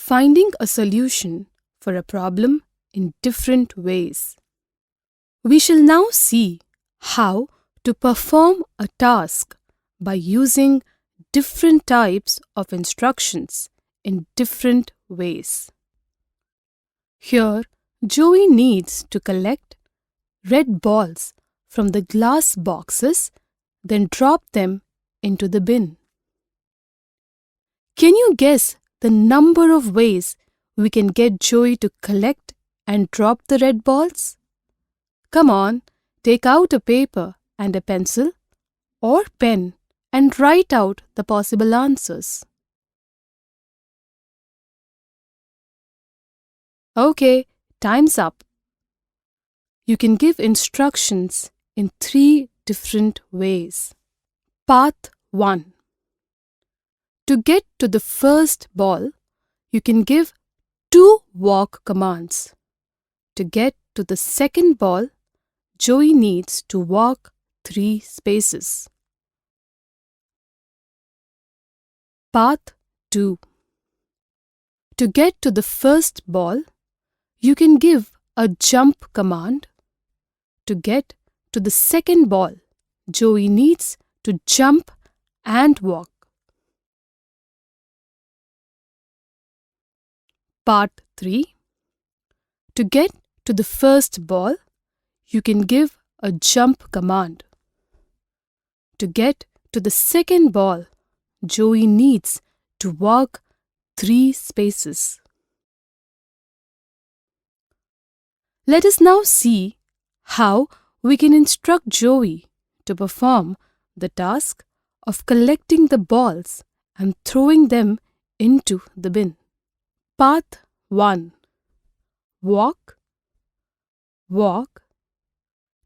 finding a solution for a problem in different ways. We shall now see how to perform a task by using different types of instructions in different ways. Here, Joey needs to collect red balls from the glass boxes, then drop them into the bin. Can you guess the number of ways we can get Joey to collect and drop the red balls? Come on, take out a paper and a pencil or pen and write out the possible answers. Okay, time's up. You can give instructions in 3 different ways. Path 1. To get to the first ball, you can give 2 walk commands. To get to the second ball, Joey needs to walk 3 spaces. Path 2. To get to the first ball, you can give a jump command. To get to the second ball, Joey needs to jump and walk. Part 3. To get to the first ball, you can give a jump command. To get to the second ball, Joey needs to walk 3 spaces. Let us now see how we can instruct Joey to perform the task of collecting the balls and throwing them into the bin. Path 1. Walk, walk,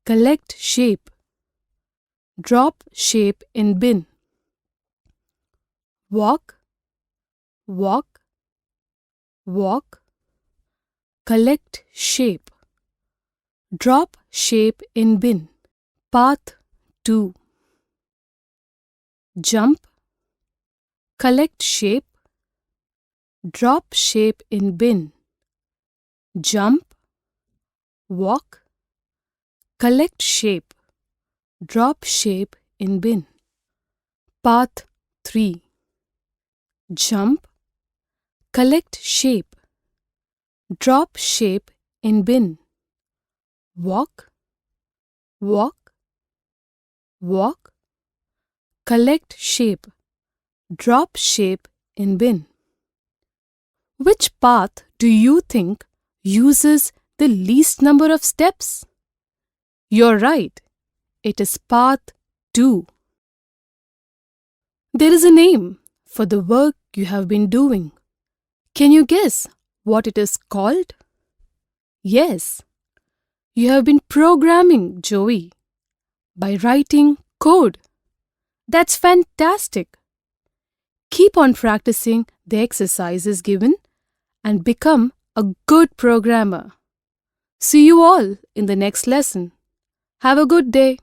collect shape, drop shape in bin. Walk, walk, walk, collect shape, drop shape in bin. Path 2. Jump, collect shape, drop shape in bin. Jump, walk, collect shape, drop shape in bin. Path 3. Jump, collect shape, drop shape in bin. Walk, walk, walk, collect shape, drop shape in bin. Which path do you think uses the least number of steps? You're right. It is path 2. There is a name for the work you have been doing. Can you guess what it is called? Yes, you have been programming, Joey, by writing code. That's fantastic. Keep on practicing the exercises given and become a good programmer. See you all in the next lesson. Have a good day.